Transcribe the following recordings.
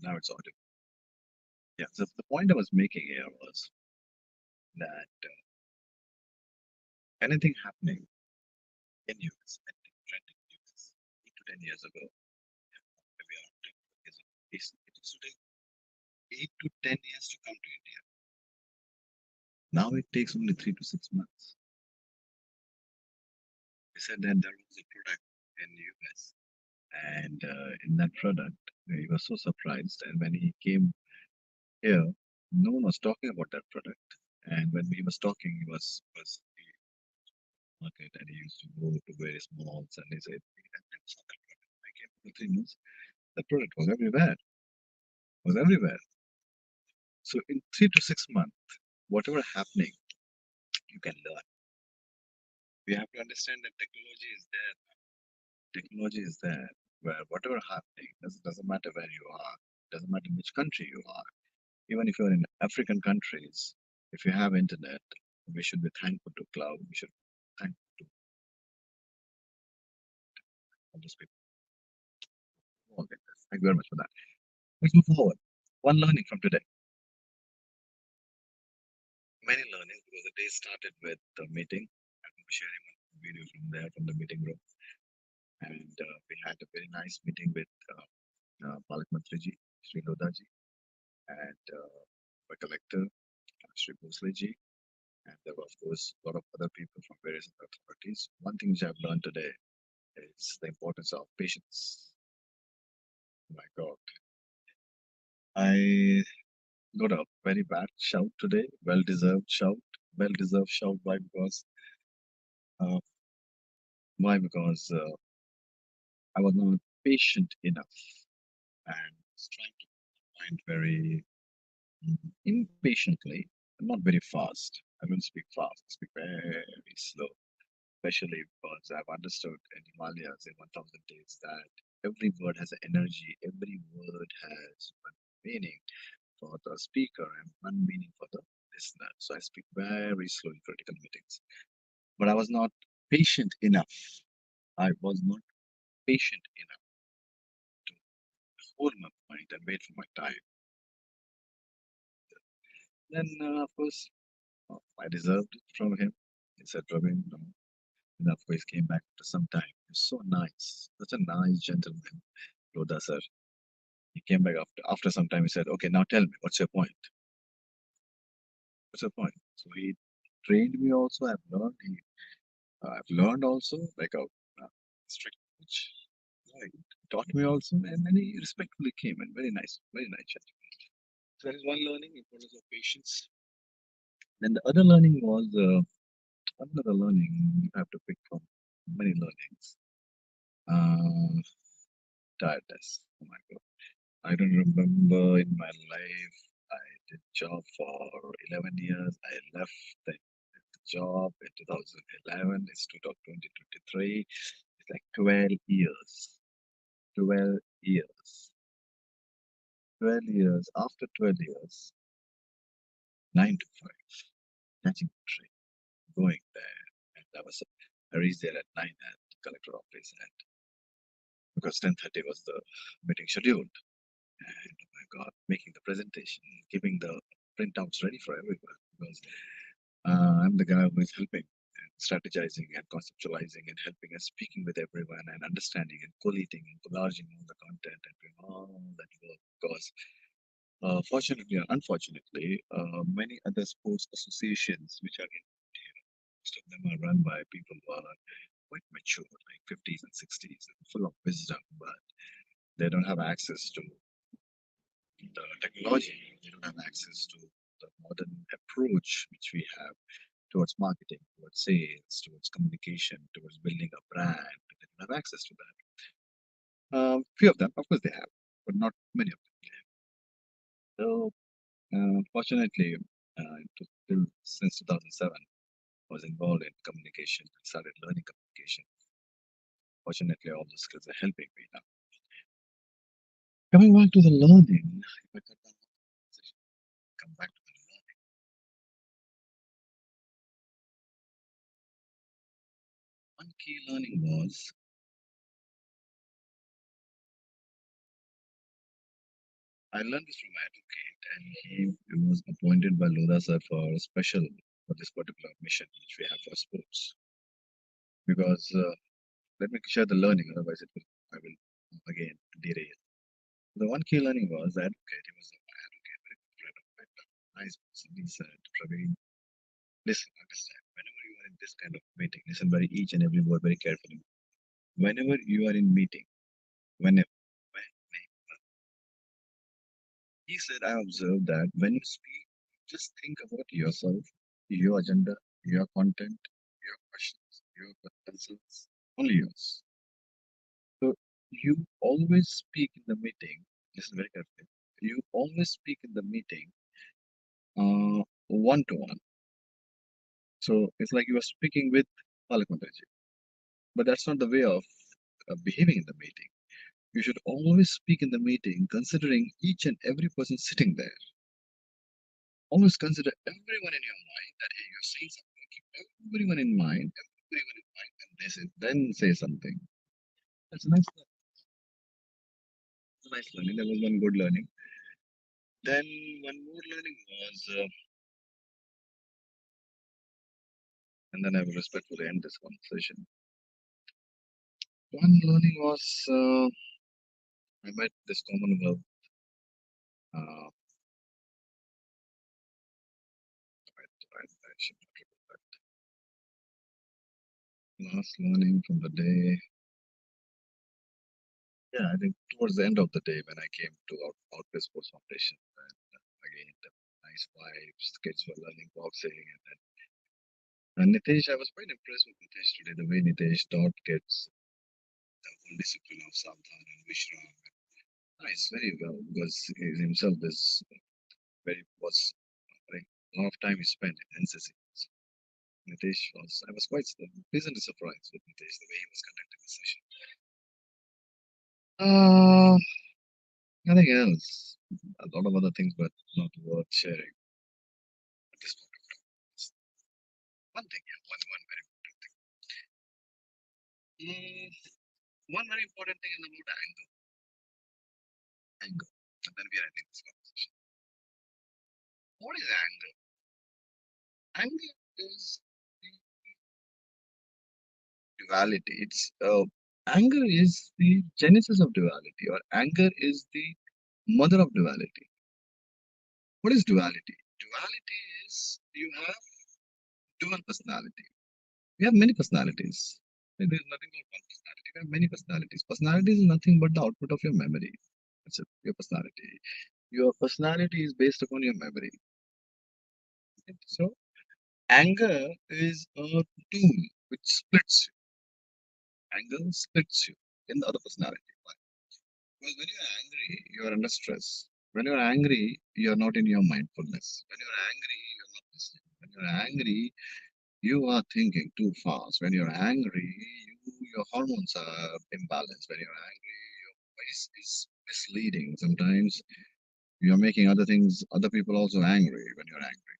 Now it's audible. Yeah. So the point I was making here was that anything happening in US, anything trending in US 8 to 10 years ago, maybe around 10 years ago, it is today 8 to 10 years to come to India. Now it takes only 3 to 6 months. He said that there was a product in the US, and in that product, he was so surprised. And when he came here, no one was talking about that product. And when he was talking, he was the market, and he used to go to various malls, and he said, "I never saw that product." I came for 3 months. The product was everywhere. So in 3 to 6 months, whatever happening, you can learn. We have to understand that technology is there. Technology is there where whatever happening doesn't matter where you are, doesn't matter which country you are. Even if you're in African countries, if you have internet, we should be thankful to cloud. We should be thankful to all those people. All like this. Thank you very much for that. Let's move forward. One learning from today. Many learnings because the day started with the meeting. I'm sharing one video from there from the meeting room, and we had a very nice meeting with Malik Mantriji, Sri Lodaji, and Mumbai Collector, Sri Bhosleji, and there were, of course, a lot of other people from various authorities. One thing which I've learned today is the importance of patience. Oh my God, I got a very bad shout today, well-deserved shout. Well-deserved shout. Why? Uh, because I was not patient enough and was trying to find very impatiently, not very fast. I will speak fast, speak very slow, especially because I've understood in Himalayas in 1000 days that every word has an energy, every word has one meaning for the speaker and one meaning for the listener. So I speak very slow in critical meetings. But I was not patient enough. I was not patient enough to hold my point and wait for my time. Then, of course, I deserved it from him. He said, Praveen, no. And of course, came back after some time. He was so nice, such a nice gentleman, Lodha sir. He came back after some time. He said, "Okay, now tell me, what's your point? What's your point?" So he trained me also. I've learned also like a strict coach. He taught me also, and then he respectfully came and very nice gentleman. So that is one learning, importance of patience. Then the other learning was another learning you have to pick from many learnings. Uh, Tiredness. Oh my God. I don't remember in my life. I did job for 11 years. I left the job in 2011. It's 2023. It's like 12 years. 12 years. 12 years. After 12 years, 9 to 5, catching the train, going there. And I reached there at 9 at the collector office and because 10:30 was the meeting scheduled. And oh my God, making the presentation, keeping the printouts ready for everyone because I'm the guy who is helping and strategizing and conceptualizing and helping and speaking with everyone and understanding and collating and collaging all the content and doing all that work. Because fortunately or unfortunately, many other sports associations which are in India, most of them are run by people who are quite mature, like 50s and 60s, and full of wisdom, but they don't have access to the technology. They don't have access to the modern approach which we have towards marketing, towards sales, towards communication, towards building a brand. They don't have access to that. Few of them, of course, they have, but not many of them. So, fortunately, since 2007, I was involved in communication. I started learning communication. Fortunately, all those skills are helping me now. Coming back to the learning, if I cut down the session, come back to the learning. One key learning was I learned this from my advocate, and he was appointed by Lodha sir for special for this particular mission which we have for sports. Because let me share the learning, otherwise I will again derail. The one key learning was that advocate. He was my advocate, very good friend of mine, nice person. He said, Praveen, listen, understand. Whenever you are in this kind of meeting, listen very each and every word very carefully. Whenever you are in meeting, whenever, whenever, he said, I observed that when you speak, just think about yourself, your agenda, your content, your questions, your concerns, only yours. So you always speak in the meeting. Listen very carefully. You always speak in the meeting one to one. So it's like you are speaking with Malik Mataji. But that's not the way of behaving in the meeting. You should always speak in the meeting considering each and every person sitting there. Always consider everyone in your mind that hey, you're saying something. Keep everyone in mind, and then say something. That's a nice learning. That was one good learning. Then one more learning was, and then I will respectfully end this conversation. One learning was I met this Commonwealth. Uh, I should not repeat that. Last learning from the day. Yeah, I think towards the end of the day when I came to Outway Sports Foundation, and again the nice vibes, the kids were learning boxing, and Nitesh, I was quite impressed with Nitesh today. The way Nitesh taught kids the whole discipline of Sadhana and Vishram. Nice, very well, because he himself is very was like, a lot of time he spent in NCC. So Nitesh was, I was quite pleasantly surprised with Nitesh the way he was conducting the session. Uh, Nothing else. A lot of other things, but not worth sharing at this point of time. One thing, yeah, one very important thing. One very important thing is about anger. Anger. And then we are ending this conversation. What is anger? Anger is the duality. Anger is the genesis of duality, or anger is the mother of duality. What is duality? Duality is you have dual personality. We have many personalities. There is nothing but one personality. We have many personalities. Personality is nothing but the output of your memory. That's it, your personality. Your personality is based upon your memory. Okay? So, anger is a tool which splits you. Anger splits you in the other personality. Why? Because when you're angry, you're under stress. When you're angry, you're not in your mindfulness. When you're angry, you're not listening. When you're angry, you are thinking too fast. When you're angry, your hormones are imbalanced. When you're angry, your voice is misleading. Sometimes you're making other things, other people also angry when you're angry.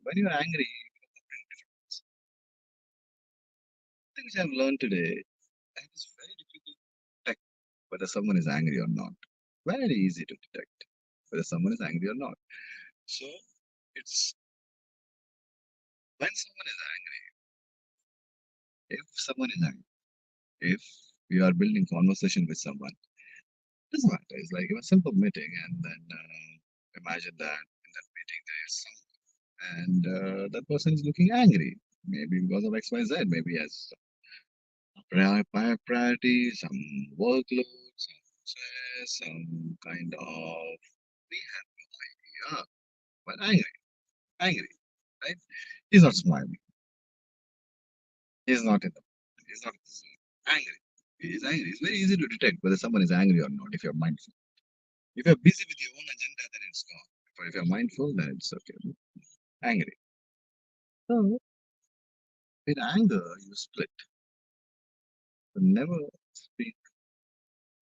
When you're angry, things I've learned today, it is very difficult to detect whether someone is angry or not. Very easy to detect whether someone is angry or not. So it's when someone is angry, if someone is angry, if you are building conversation with someone, doesn't matter. It's like a simple meeting, and then imagine that in that meeting there is someone, and that person is looking angry, maybe because of X, Y, Z, maybe has priority, some workload, some stress, some kind of we have no idea, but angry, right? He's not smiling. He's not in the. He's not angry. He's angry. It's very easy to detect whether someone is angry or not if you're mindful. If you're busy with your own agenda, then it's gone. But if you're mindful, then it's okay. Angry. So, in anger, you split. You never speak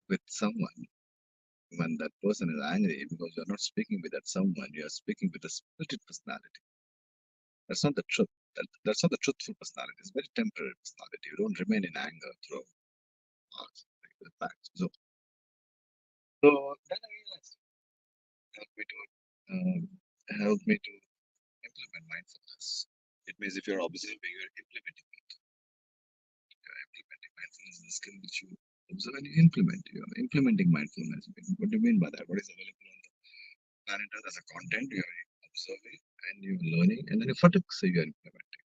with someone when that person is angry because you're not speaking with that someone, you're speaking with a splitted personality. That's not the truth. That's not the truthful personality. It's very temporary personality. You don't remain in anger throughout hours. Like, the facts. So then I realized. me to help me to implement mindfulness. It means if you're observing, you're implementing it. Implementing mindfulness is a skill which you observe and you implement. You're implementing mindfulness. What do you mean by that? What is available on the planet Earth as a content? You're observing and you're learning, and then you fatigue, so you're implementing.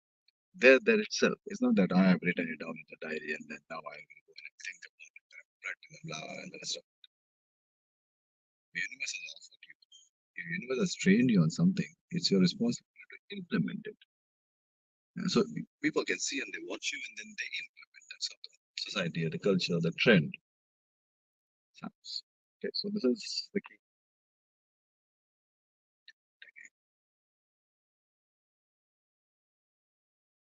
There itself. It's not that I have written it down in the diary and then now I will go and think about it, practice, blah, and the rest of it. The universe has offered you. If the universe has trained you on something, it's your responsibility to implement it. So people can see and they watch you and then they implement. That's how the society, the culture, the trend sounds. Okay, so this is the key